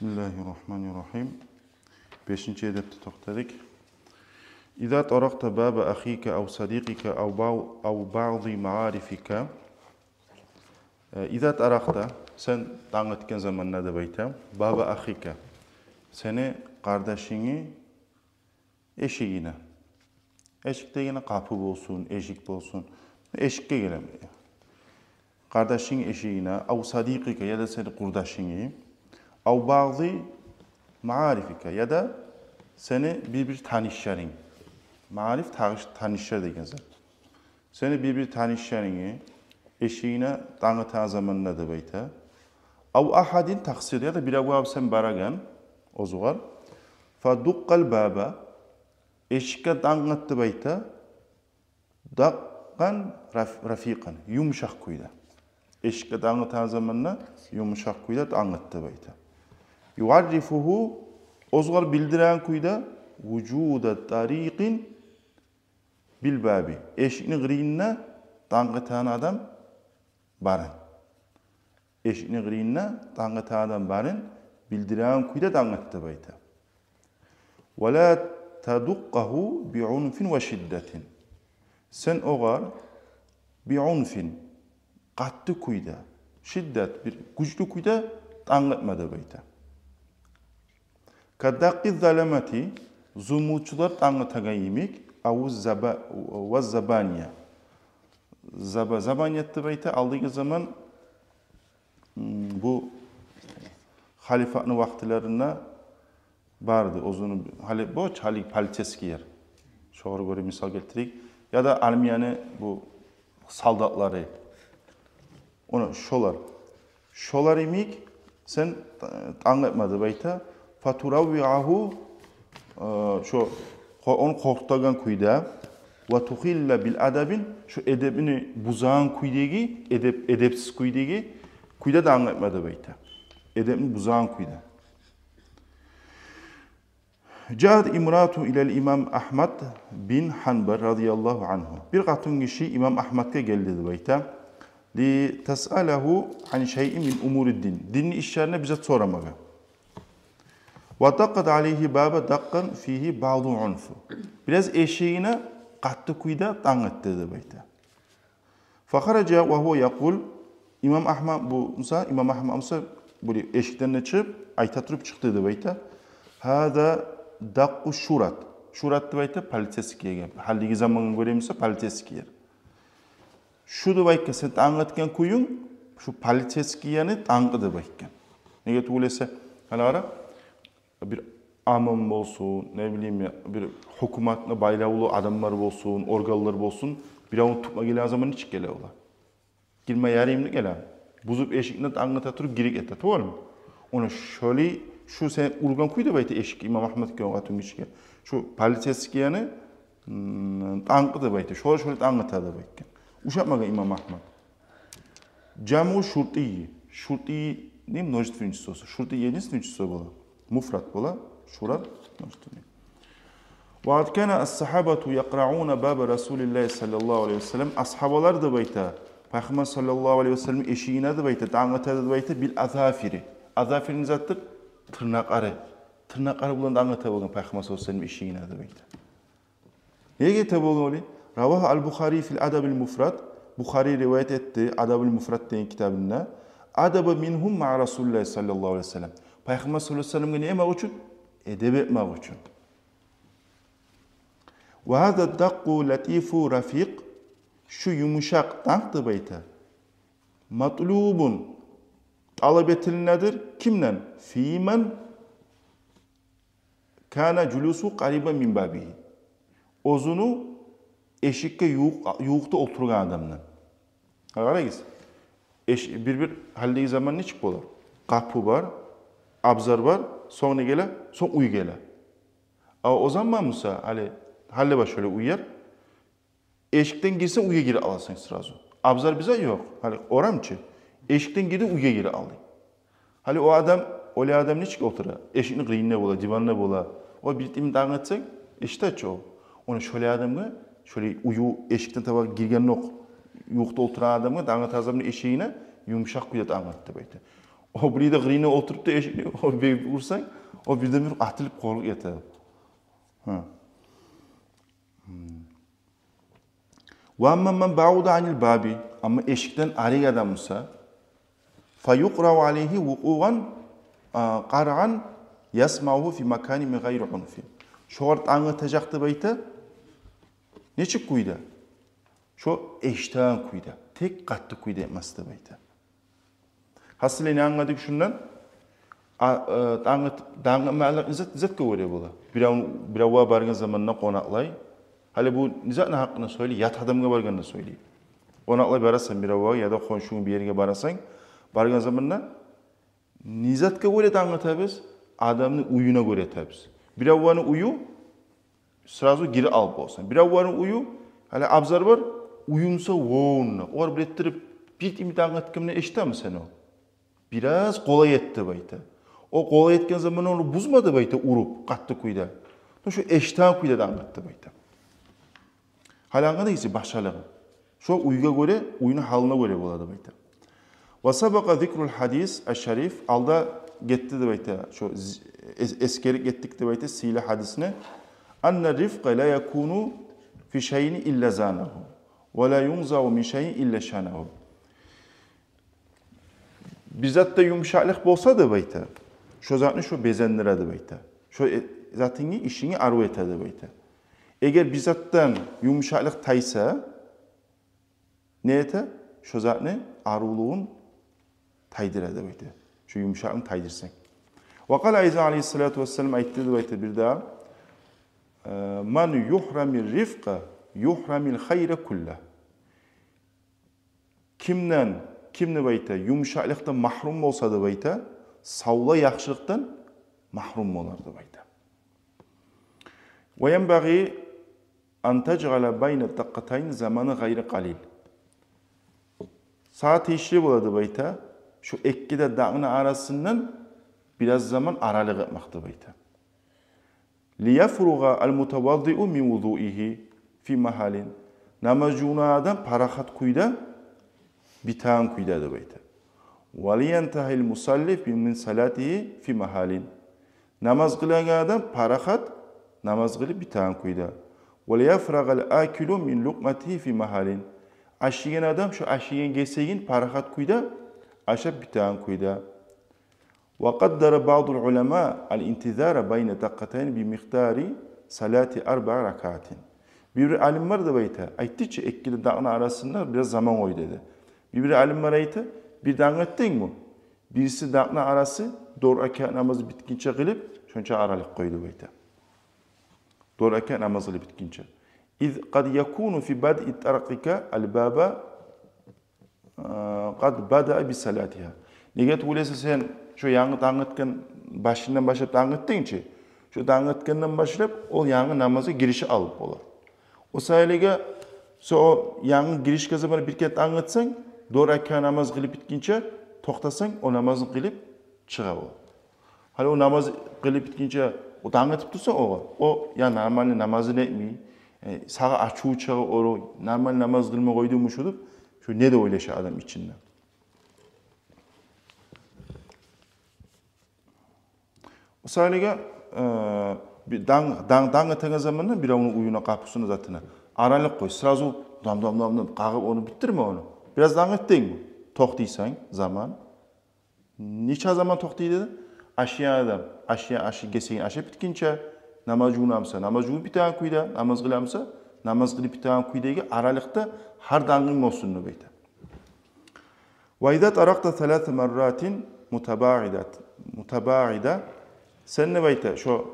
Bismillahirrahmanirrahim. 5. edepte to'xtadik. İza taraqta baba akhika aw sadiqika aw ba'zi ma'arifika. İza taraqta sen tanıtken zaman ne deytem? Baba akhika. Seni kardeşini eşiğine. Eşikte yine kapı olsun, eşik olsun. Eşikte gelem. Kardeşin eşiğine, aw sadiqika ya da seni kurdaşını, aw bazı ma'arifika ya da seni bir tanışların. Ma'arif tanışlar degen zat. Seni bir tanışlarını eşiğine tanıtan zaman ne deyte? Aw ahadin taksir ya da bir avab sen baragan o zugar. Fa duqqal baba eşikka tanıttı deyte. Daqqan rafiqan yumuşak kuyda. Eşikka tanıtan zamanla yumuşak kuyda tanıttı deyte. Yuarrifuhu ozgar bildiren kuyda vücuda tariqin bil babi. Eşikni grinne tanıtan adam barın. Eşikni grinne tanıtan adam barın bildiren kuyda tanıttı deyte. Ve la taduqqahu bi'unfin ve şiddetin. Sen oğar bi'unfin katlı kuyda, şiddet bir güçlü kuyda tanıtmadı deyte. Kaddaqi zalamati zumuçular tanıtagan yemek avuz ve zabaniya. Zabaniyette deyte aldığı zaman bu halifanın vaxtlarına vardı. Ozunu halik paliteski yer. Şoğru göre misal getirik. Ya da Almanya'nın bu saldatları. Onu şolar. Şolar yemek sen anlatmadı bayta. Faturavvi'ahu şu onu korktagan kuyda ve tuhilla bil adabin şu edebini buzağın kuydegi edepsiz kuydegi kuyda da anlatmadı bayta. Edebini buzağın kuyda. Ca'd imratu ilal İmam Ahmad bin Hanbal radıyallahu anhu. Bir katın kişi İmam Ahmad'a geldi bayta. Li tes'alehu an şey'in min umuriddin. Dinni işlerine bize soramadı. Ve daqqad aleyhi baba daqqan fihi ba'du unfu. Biraz eşeğine katlı kuyda tanıttı dedi bayta. Fakharaca ve huve yakul İmam Ahmad bu İmam Ahmad böyle eşikten çıkıp aytatırıp çıktı dedi bayta. Hada daqqu şurat. Şurat deyte paliteskiye gel. Halligi zamanın göremizse paliteskiye. Şu da bayka sen anlatken kuyun şu paliteskiyeni tanıdı bayka. Nege tuğlese halara bir amam olsun, ne bileyim ya, bir hükümetine bayravulu adamlar olsun, organlar olsun, bir onu tutma gelen zaman hiç gele ola. Girme yarayımlı gelen. Buzup eşikle anlatatır, girik ette, doğru mu? Onu şöyle, şu sen urgan kuydu bayta eşik, İmam Ahmet ki o atın geçike. Şu paliteskiyeni tanıdı bayta, şöyle anlatadı bayta. Uşatmaga İmam Ahmet. Camu şurtiyi. Şurtiyi ne množstvenicisi olsa. Şurtiyi jedinstvenicisi bola. Mufrat bola. Şurat množstveni. Ve ad kana as-sahabatu yaqra'una baba Rasulillah sallallahu aleyhi ve sellem. Ashabalar da bayta. Peygamber sallallahu aleyhi ve sellem eşiğine de bayta. Anlatadı bayta bil azafiri. Azafirin zattır tırnakları. Tırnakları bulan da anlatadı Peygamber sallallahu aleyhi ve sellem eşiğine de bayta. Neye getirdi bu? Ravah al-Bukhari fil Adab-ül Mufrad. Bukhari rivayet etti Adab-ül Mufrad diyen kitabında. Adaba minhum ma Rasulullah sallallahu aleyhi ve sellem. Peygamber sallallahu aleyhi ve sellem'e ne emek için? Edeb etmek için. Ve hada daqqu latifu rafiq. Şu yumuşak tanktı bayta. Matlubun. Talep edilendir. Kimden? Fimen kana culusu qariban min babihi. Ozunu eşikte yuğukta oturgan adamdan. Ağırayız. Bir halde zaman ne çık olur? Kapı var, abzar var, sonra gele, son uy gele. O zaman Musa halle baş şöyle uyar. Eşikten girsen uya geri alasın sırası. Abzar bize yok. Oramçı. Eşikten girdi uya geri aldı. O adam ne çık otura? Eşikini kıyınne bola, divanına bola. O bildiğimi dağıtsak, işte çoğu. Onu şöyle adamı şöyle uyu eşikten tabağa girgen yok. Yuğukta oturan adamı dağıt azamın eşiğine yumuşak kuyat anlattı bayta. O biride gırine oturup da eşini o bir vursan, o birden bir atılıp koluk yeter. Ve amma men ba'uda anil babi, ama eşikten arık adamsa, fayuqrav aleyhi vukugan qara'an yasma'uhu fi makani min gayri unfi. Şoğart anlatacaktı bayta, neçik kuyda? Şu eştağın kuyda, tek katlı kuyda yapmasıdı bayta. Hasılı ne anladık şundan? Dağıtma nizat kuvvete bola. Bir avva bargın zamanına konaklay. Hali bu nizatın hakkını söyle, yat adamga bargınını söyle. Konaklay barasan bir avva ya da konşun bir yerine barasan, bargın zamanına nizat kuvvete anlatabiliriz, adamın uyuna göre tabiz. Bir avvanın uyu, sırası geri alıp olsan. Bir avvanın uyu, hali abzar var, uyumsa voğunna. Or bir ettirip, bir imit anlatkımını eşit mi sen o? Biraz kolay etti bayta. O kolay etken zaman onu buzmadı bayta urup, kattı kuyda. Şu eştan kuyda da anlattı bayta. Halanga da ise başalığı. Şu uyga göre, uyunun haline göre boladı bayta. Ve sabaka zikrul hadis eş-şerif, alda gitti de bayta, şu eskerik ettik de bayta, sile hadisine. Anna rifqa la yakunu fi şeyini illa zanahu. Ve la yunzavu min şeyin illa şanahu. Bizzat da yumuşaklık bolsa da bayta. Şu zatını şu bezendiradi bayta. Şu zatını işini arzu etadi bayta. Eğer bizzattan yumuşaklık taysa ne ete? Şu zatını aruluğun taydıradi bayta. Şu yumuşaklığını taydırsan. Ve kal Ayza aleyhissalatu vesselam aytti bayta bir daha. Man yuhramir rifqa yuhramil hayra kullah. Kimni bayta yumuşaklıktan mahrum olsa da bayta, savla yaxşılıktan mahrum olardı bayta. Ve yenbagi an tec'ala bayna daqqatayn zamanı gayri qalil. Saat işli boladı bayta, şu ekkide dağın arasından biraz zaman aralık etmekti bayta. Liyafruga al-mutavaddi'u min vudu'ihi fi mahalin. Namazcuna adam parahat kuyda, bitağın kuyda da bayta. وَلِيَنْتَهِ الْمُسَلِّفِ مِنْ سَلَاتِهِ فِي مَحَالٍ. Namaz kılan adam parahat, namaz kılıp bitağın kuyda. وَلِيَفْرَغَ الْآكِلُ مِنْ لُقْمَتِهِ فِي مَحَالٍ. Aşiyen adam şu aşiyen geçseyin parahat kuyda, aşap bitağın kuyda. وَقَدَّرَ بَعْضُ الْعُلَمَاءِ الْاِنْتِذَارَ بَيْنَ دَقَّتَيْنِ بِمِقْدَارِ salati 4 rakatin. Bir alim var da bayta, ayttıkça ekkili dağın arasında biraz zaman oy dedi. Bir alim var aytı, bir de anlattın mı? Birisi dağın arası, 4 rekat namazı bitkince kılıp, şunca aralık koydu bayta. 4 rekat namazı bitkince. İz kad yakunu fi bad'i tarakika al-baba kad bada'a bi salatiha. Neget öyleyse sen şu yanıt anlatken başından başlayıp anlattın ki, şu anlatkandan başlayıp o yanı namazı girişi alıp olur. O sayılega o yanı giriş kazanları bir kez anlatsan, 4 rekat namaz kılıp bitkince toxtasan o namazını kılıp çığa o. Hali o namaz kılıp bitkince o anlatıp dursa o ya normal namazı ne mi? Sağa açığı çığa o normal namaz kılma koyduğumuş olup şu ne de oylaşa adam içinde. O sayılega dağıtın zamanında bir onun uyuna kapısını zatına aralık koy. Sırası dam kağıp onu bitirme onu. Biraz dağıttın mı? Toxtaysan zaman. Neçe zaman toxtay dedi? Aşıya adam. Aşıya geçeyin aşıya bitkince namaz cunamsa, namaz cunub bitağın kuyda, namaz kılamsa, namaz kılıp bitağın kuydaki aralıkta har dağın olsun beyte. Ve izâ tarakta 3 merratin mutabâida. Sen ne beyte? Şu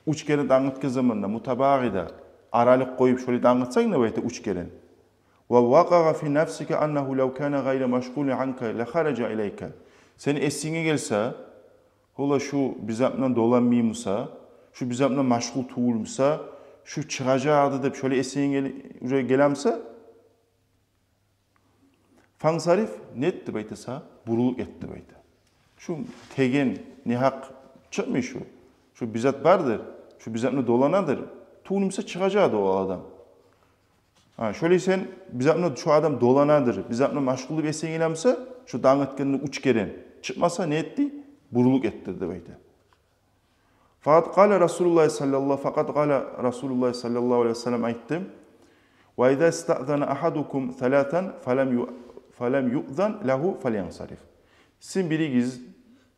3 kere dağıtkı zamanında mutabâida aralık koyup şöyle dağıtsan ne beyte 3 kere? وَوَقَغَ فِي نَفْسِكَ أَنَّهُ لَوْ كَانَ غَيْرَ مَشْغُولٍ عَنْكَ لَخَرَجَ إِلَيْكَ. Senin esine gelse, ola şu bizimle dolanmayımsa, şu bizimle maşgul tuğulmsa, şu çıkacağı adı da şöyle esine gelemse, fansarif ne etti beyte sağ? Buruluk etti beyte. Şu tegen, ne hak çıkmıyor şu. Şu bizat vardır, şu bizimle dolanadır. Tuğulmsa çıkacağı da o adam. Şöyle şu adam dolanadır, bizimle maşgul bir esine gelemse, şu dağıtkınını 3 kere Çıkmasa ne etti? Buruluk ettirdi böyle. Fakat kâle Resulullah sallallahu aleyhi ve sellem aytti. Ve izâ ista'zana ahadukum thalâthan felem yu'zan lehu felyansarif. Sizin birigiz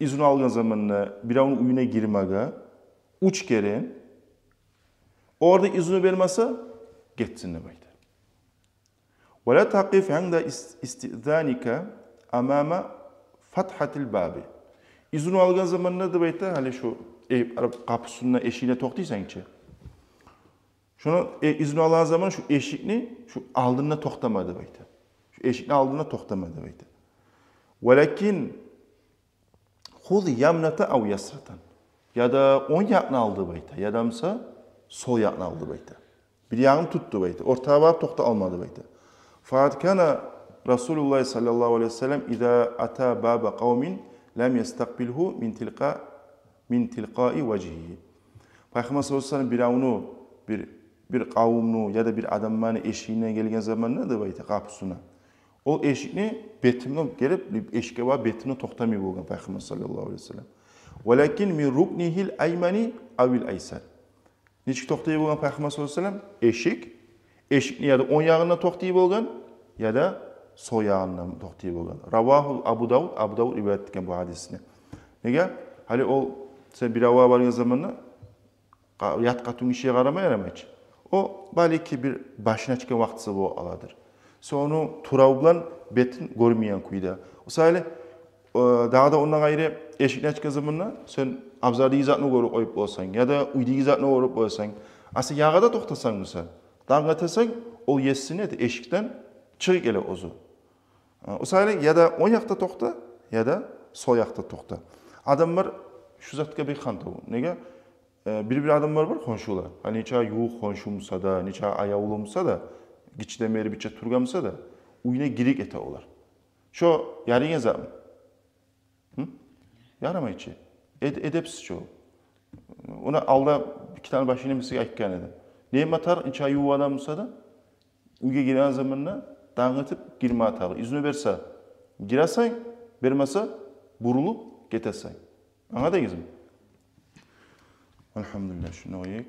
izin algan zamanla biravun uyuna girmege uç kere orada izini vermese geçsin böyle. Ve la taqif inde isti'zanika amama fathatil babi. İzin algan zamanla da böyle hani şu kapısına eşiğine toktuysan ki. Şunu izin alan zaman şu eşikni şu aldığına toktamadı böyle. Şu eşikni aldığına toktamadı böyle. Velakin huz yamnata av yasratan. Ya da on yakını aldı böyle. Ya da sol yakını aldı böyle. Bir yanını tuttu böyle. Ortaya varıp tokta almadı böyle. Fakat kana Resulullah sallallahu aleyhi ve sellem İza ata baba kavmin lem yestakbilhu min tilqai vecihi. Peygamber sallallahu aleyhi ve sellem bir avunu bir kavumnu ya da bir adamın eşiğine gelgen zamanında da böyle kapısına. O eşikni betimden gelip eşike var betimden toktamıyor bolgan Peygamber sallallahu aleyhi ve sellem. Velakin min ruknihil aymani avil aysar. Niçin toktayı bolgan Peygamber sallallahu aleyhi ve sellem? Eşikni ya da on yağına toktayı bolgan ya da sol yağına toktayı bolgan. Ravahu Abu Davud rivayet etken bu hadisini. Nege? Hali o sen bir ava bargan zamanında yat katun işe qaramay yaramayç. O belki bir başına çıkan vaxtısı bu aladır. Sonra turav bilan betin görmeyen kuyda. O sayede dağda ondan gayrı eşikten çıkan zamanla sen abzarda zatını görüp oyup olsan ya da uydu zatını görüp olsan, aslında yağa da toxtasan mısın? Dağıtasan o yesini de eşikten çık ele ozu. O sayede ya da on yakta toxta ya da sol yakta toxta. Adamlar şu zatka bir xantav. Nege? Bir adamlar var konşular. Hani neçe yuğ konşumsa da, neçe ayavulumsa da, giçlemeri biçe turgamsa da, uyuna girik ete olar. Şu yarın yazar mı? Yaramayı çi. Edepsiz çoğu. Ona alda iki tane başına bir şey ayıkken edi. Neye matar, neçe yuğ adamsa da, uyga giren zamanla dağıtıp girme atar. İzni verse girersen, vermese burulup getirsen. Anladınız mı? Elhamdülillah şunu oyuk.